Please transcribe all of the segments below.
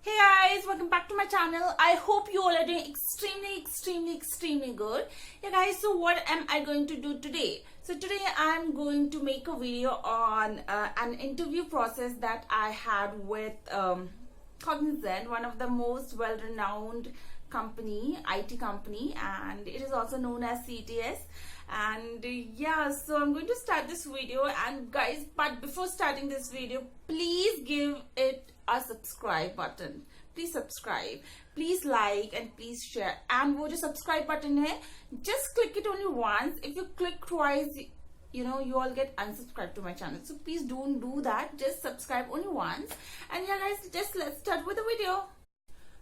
Hey guys, welcome back to my channel. I hope you all are doing extremely good. Yeah guys, so what am I going to do today? So today I'm going to make a video on an interview process that I had with Cognizant, one of the most well-renowned IT company, and it is also known as CTS. And yeah, so I'm going to start this video, and guys, but before starting this video, please give it a subscribe button. Please subscribe, please like, and please share. And वो जो subscribe button है, just click it only once. If you click twice, you all get unsubscribed to my channel. So please don't do that. Just subscribe only once. And yeah guys, just let's start with the video.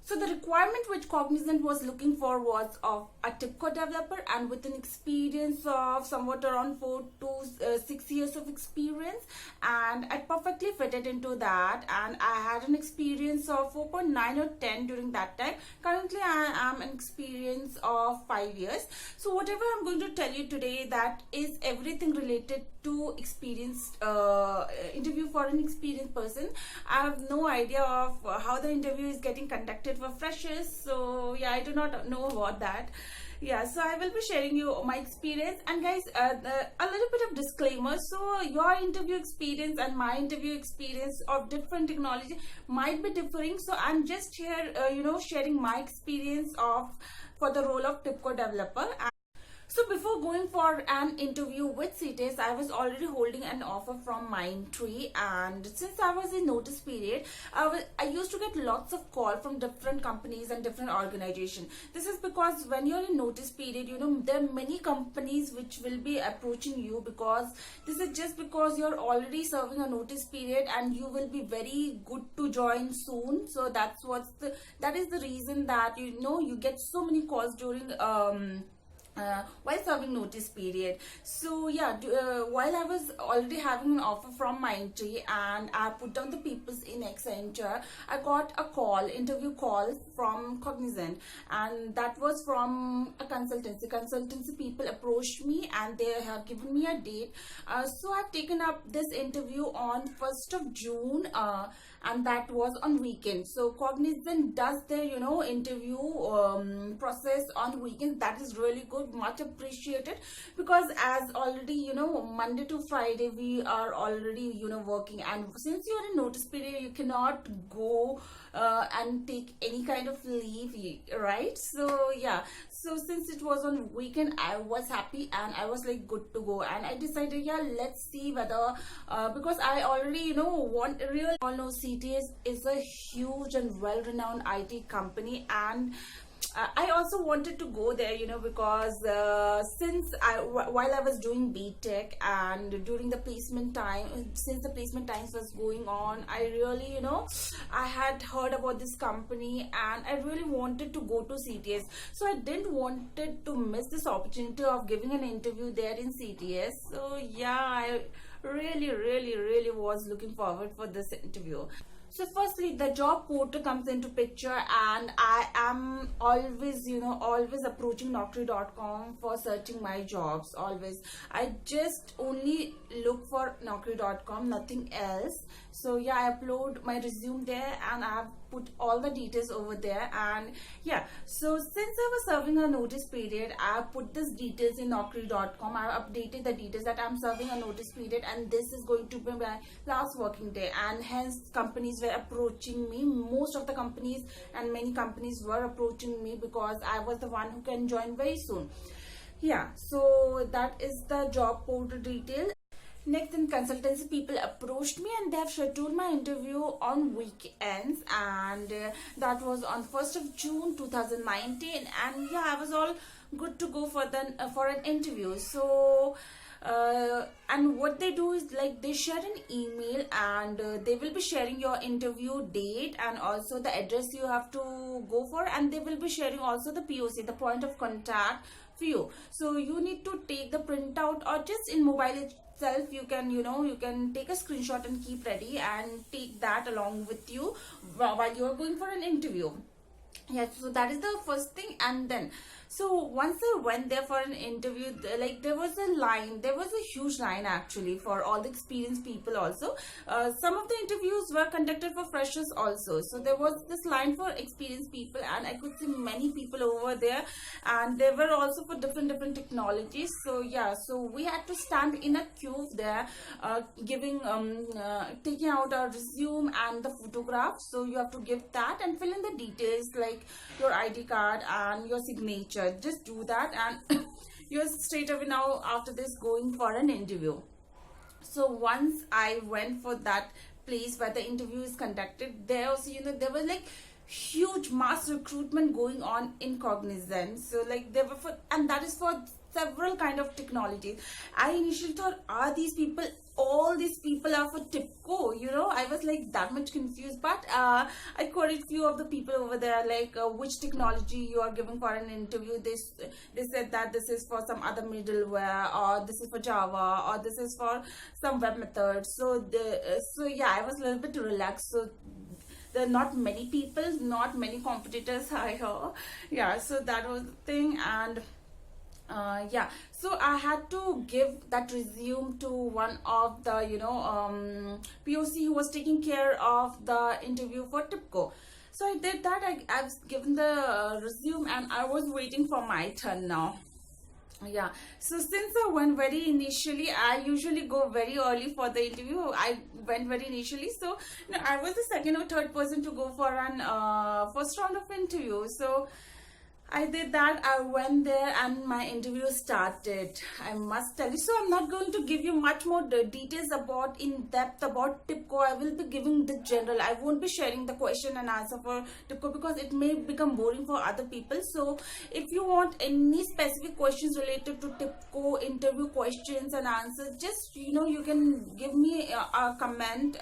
So the requirement which Cognizant was looking for was of a TIPCO developer and with an experience of somewhat around 4 to 6 years of experience, and I perfectly fitted into that, and I had an experience of 4.9 or 10 during that time. Currently I am an experience of 5 years. So whatever I'm going to tell you today, that is everything related to experienced interview for an experienced person. I have no idea of how the interview is getting conducted for freshers, so yeah, I do not know about that. Yeah, so I will be sharing you my experience. And guys, a little bit of disclaimer. So your interview experience and my interview experience of different technology might be differing, so I'm just here sharing my experience for the role of TIPCO developer. So before going for an interview with CTS, I was already holding an offer from Mindtree, and since I was in notice period, I used to get lots of calls from different companies and different organizations. This is because when you're in notice period, there are many companies which will be approaching you, because this is just because you're already serving a notice period and you will be very good to join soon. So that is the reason that you get so many calls during while serving notice period. So yeah, while I was already having an offer from Mindtree and I put down the papers in Accenture, I got a interview call from Cognizant, and that was from a consultancy people approached me and they have given me a date. So I've taken up this interview on 1st of June, and that was on weekend. So Cognizant does their interview process on weekends. That is really good, much appreciated, because as already Monday to Friday we are already working, and since you're in notice period you cannot go and take any kind of leave, right? So yeah, so since it was on weekend, I was happy and I was like good to go, and I decided, yeah, let's see whether because I already want real. All know CTS is a huge and well-renowned IT company, and I also wanted to go there, because while I was doing BTech and during the placement time, since the placement times was going on, I really, I had heard about this company and I really wanted to go to CTS. So I didn't wanted to miss this opportunity of giving an interview there in CTS. So yeah, I really was looking forward for this interview. So firstly, the job portal comes into picture, and I am always, always approaching Naukri.com for searching my jobs. Always, I just only look for Naukri.com, nothing else. So yeah, I upload my resume there and I have put all the details over there. And yeah, so since I was serving a notice period, I put this details in Naukri.com. I updated the details that I'm serving a notice period and this is going to be my last working day, and hence companies were approaching me. Most of the companies and many companies were approaching me because I was the one who can join very soon. Yeah, so that is the job portal detail. Next, in consultancy people approached me and they have scheduled my interview on weekends, and that was on 1st of June 2019, and yeah, I was all good to go for an interview. So and what they do is, like, they share an email and they will be sharing your interview date and also the address you have to go for, and they will be sharing also the POC, the point of contact for you. So you need to take the printout, or just in mobile itself you can you can take a screenshot and keep ready and take that along with you while you are going for an interview. Yeah, so that is the first thing. And then So once I went there for an interview, like there was a line, there was a huge line actually for all the experienced people also. Some of the interviews were conducted for freshers also. So there was this line for experienced people, and I could see many people over there, and they were also for different technologies. So yeah, so we had to stand in a queue there, taking out our resume and the photograph. So you have to give that and fill in the details like your ID card and your signature. Just do that, and you're straight away now after this going for an interview. So once I went for that place where the interview is conducted, there also, there was like huge mass recruitment going on in Cognizant. So like they were for, and that is for several kind of technologies. I initially thought, are these people, all these people are for TIPCO? I was like that much confused, but I queried few of the people over there, like which technology you are giving for an interview. They said that this is for some other middleware, or this is for Java, or this is for some web methods. So yeah, I was a little bit relaxed. So there are not many people, not many competitors I heard. Yeah, so that was the thing. And yeah, so I had to give that resume to one of the POC who was taking care of the interview for TIPCO. So I did that. I've given the resume, and I was waiting for my turn now. Yeah, so since I went very initially, I usually go very early for the interview. I went very initially, so I was the second or third person to go for an first round of interview. So I did that. I went there and my interview started. I must tell you. So I'm not going to give you much more details about in depth about TIPCO. I will be giving the general. I won't be sharing the question and answer for TIPCO because it may become boring for other people. So if you want any specific questions related to TIPCO, interview questions and answers, just you can give me a comment.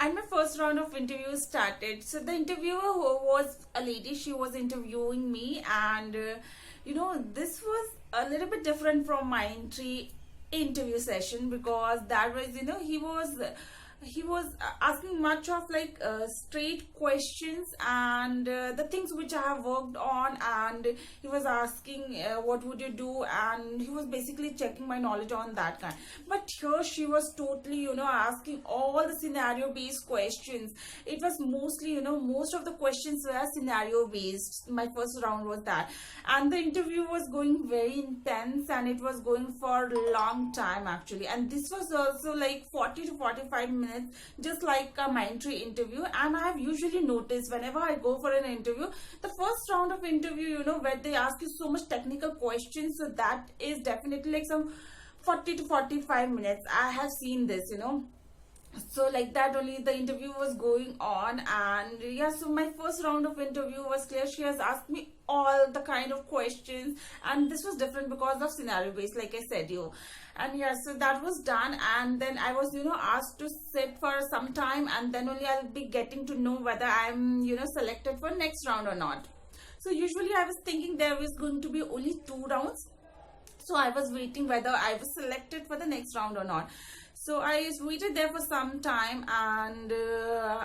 And my first round of interviews started. So the interviewer was a lady. She was interviewing me, and this was a little bit different from my interview session, because that was he was asking much of like straight questions and the things which I have worked on, and he was asking what would you do, and he was basically checking my knowledge on that kind. But here she was totally asking all the scenario based questions. It was mostly most of the questions were scenario based. My first round was that, and the interview was going very intense, and it was going for a long time actually, and this was also like 40 to 45 minutes, just like a entry interview. And I have usually noticed whenever I go for an interview, the first round of interview, where they ask you so much technical questions, so that is definitely like some 40 to 45 minutes. I have seen this, so like that only the interview was going on. And yeah, so my first round of interview was clear. She has asked me all the kind of questions, and this was different because of scenario based, like I said and yeah, so that was done. And then I was asked to sit for some time, and then only I'll be getting to know whether I'm selected for next round or not. So usually I was thinking there was going to be only 2 rounds, so I was waiting whether I was selected for the next round or not. So I waited there for some time, and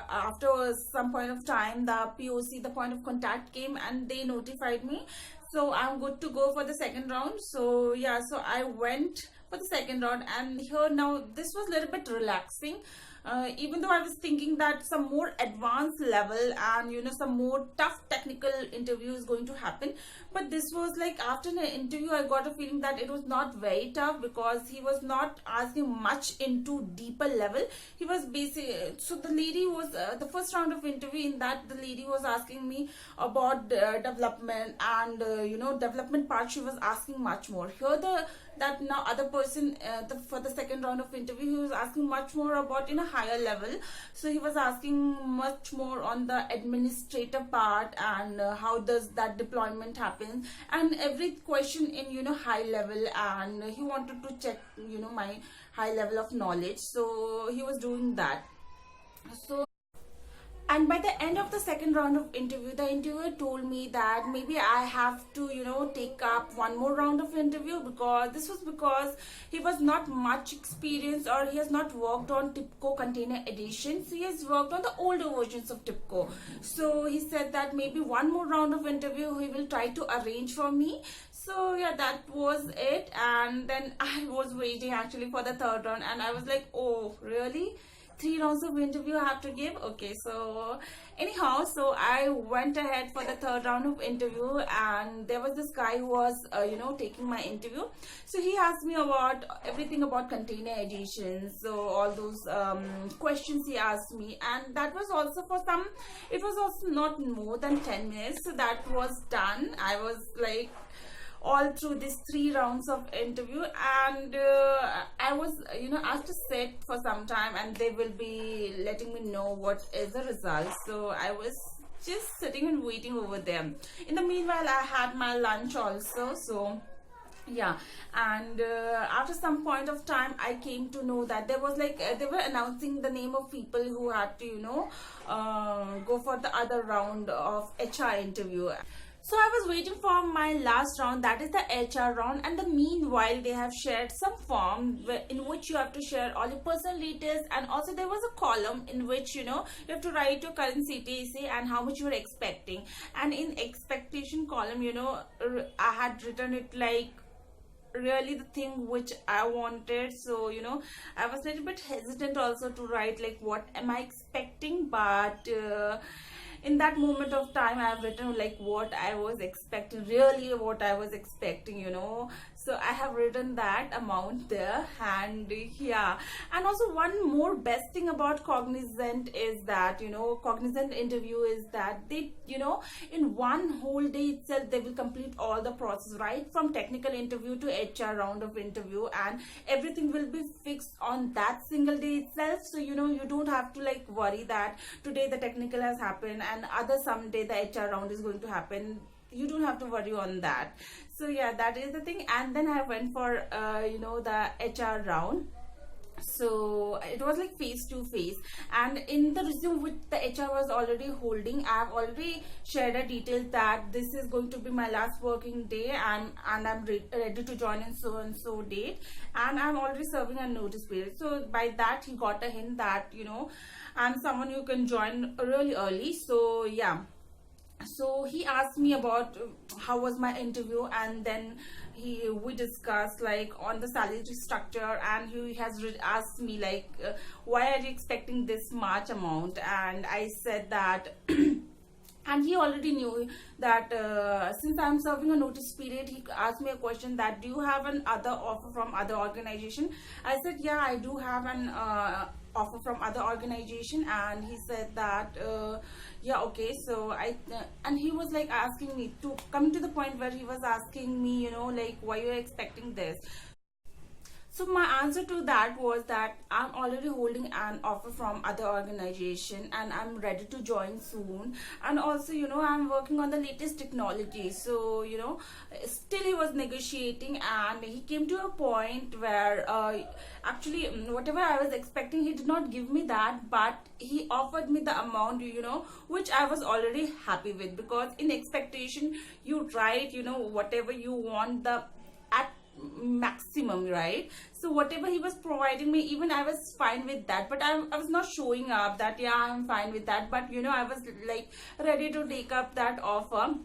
after some point of time, the POC, the point of contact, came and they notified me. So I'm good to go for the second round. So yeah, so I went for the second round, and here now this was a little bit relaxing. Even though I was thinking that some more advanced level and some more tough technical interview is going to happen, but this was like after an interview I got a feeling that it was not very tough, because he was not asking much into deeper level. He was basic. So the lady was the first round of interview, in that the lady was asking me about development, and development part she was asking much more. Here that now other person for the second round of interview, he was asking much more about in a higher level. So he was asking much more on the administrative part, and how does that deployment happen, and every question in high level, and he wanted to check my high level of knowledge. So he was doing that. So And by the end of the second round of interview, the interviewer told me that maybe I have to, take up one more round of interview, because this was because he was not much experienced, or he has not worked on TIPCO container editions. He has worked on the older versions of TIPCO. So he said that maybe one more round of interview he will try to arrange for me. So yeah, that was it. And then I was waiting actually for the third round, and I was like, oh really, 3 rounds of interview I have to give? Okay, so anyhow, so I went ahead for the third round of interview, and there was this guy who was taking my interview. So he asked me about everything about container editions, so all those questions he asked me, and that was also it was also not more than 10 minutes. So that was done. I was like all through these 3 rounds of interview, and I was asked to sit for some time, and they will be letting me know what is the result. So I was just sitting and waiting over there. In the meanwhile, I had my lunch also. So yeah, and after some point of time, I came to know that there was like they were announcing the name of people who had to go for the other round of HR interview. So I was waiting for my last round, that is the HR round, and the meanwhile they have shared some form in which you have to share all your personal details, and also there was a column in which you have to write your current CTC and how much you were expecting. And in expectation column, I had written it like really the thing which I wanted. So I was a little bit hesitant also to write like what am I expecting, but in that moment of time I have written like what I was expecting, really what I was expecting. So I have written that amount there. And yeah, and also one more best thing about Cognizant is that Cognizant interview is that they in one whole day itself they will complete all the process, right from technical interview to HR round of interview, and everything will be fixed on that single day itself. So you don't have to like worry that today the technical has happened and other someday the HR round is going to happen. You don't have to worry on that. So yeah, that is the thing. And then I went for the HR round. So it was like face to face, and in the resume which the HR was already holding, I have already shared a detail that this is going to be my last working day, and I'm ready to join in so and so date, and I'm already serving a notice period. So by that he got a hint that I'm someone who can join really early. So yeah, so he asked me about how was my interview, and then we discussed like on the salary structure, and he has asked me like why are you expecting this much amount, and I said that and he already knew that since I'm serving a notice period, he asked me a question that do you have an other offer from other organization. I said yeah, I do have an offer from other organization, and he said that yeah, okay. So and he was like asking me to come to the point where he was asking me like why you're expecting this. So my answer to that was that I'm already holding an offer from other organization, and I'm ready to join soon. And also, I'm working on the latest technology. So, still he was negotiating, and he came to a point where actually whatever I was expecting, he did not give me that, but he offered me the amount, which I was already happy with, because in expectation, you write, whatever you want at maximum, right? So whatever he was providing me, even I was fine with that, but I was not showing up that yeah, I'm fine with that, but I was like ready to take up that offer,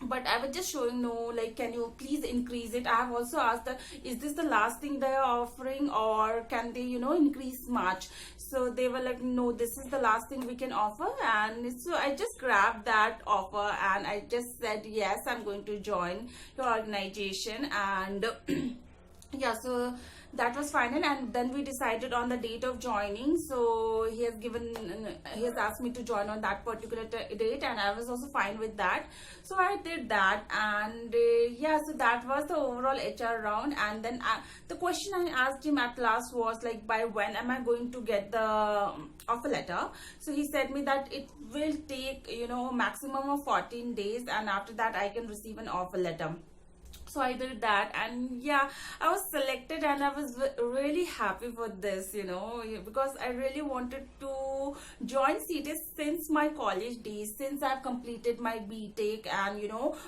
but I was just showing no, like can you please increase it. I have also asked that is this the last thing they are offering, or can they increase much. So they were like no, this is the last thing we can offer. And so I just grabbed that offer, and I just said yes, I'm going to join your organization. And yeah, so that was final, and then we decided on the date of joining. So he has asked me to join on that particular date, and I was also fine with that. So I did that, and yeah, so that was the overall HR round. And then the question I asked him at last was like, by when am I going to get the offer letter? So he said me that it will take maximum of 14 days, and after that I can receive an offer letter. So I did that, and yeah, I was selected, and I was really happy for this, because I really wanted to join CTS since my college days, since I've completed my BTech. And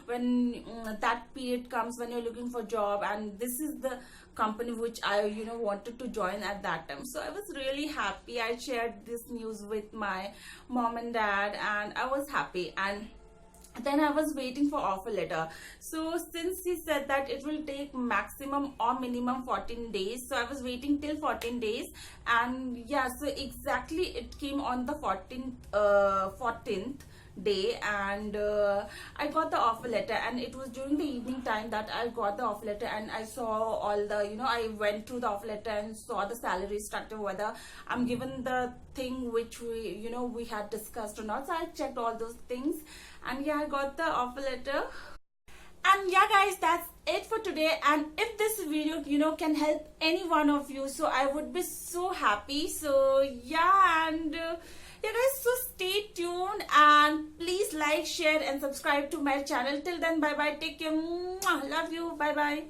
when that period comes when you're looking for job, and this is the company which I wanted to join at that time. So I was really happy. I shared this news with my mom and dad, and I was happy. And then I was waiting for offer letter. So since he said that it will take maximum or minimum 14 days, so I was waiting till 14 days. And yeah, so exactly it came on the 14th day. And I got the offer letter, and it was during the evening time that I got the offer letter. And I saw all the I went through the offer letter and saw the salary structure, whether I'm given the thing which we had discussed or not. So I checked all those things, and yeah, I got the offer letter. And yeah guys, that's it for today. And if this video can help any one of you, so I would be so happy. So yeah, and yeah guys, so stay tuned, and please like, share and subscribe to my channel. Till then, bye bye, take care. Mwah. Love you, bye bye.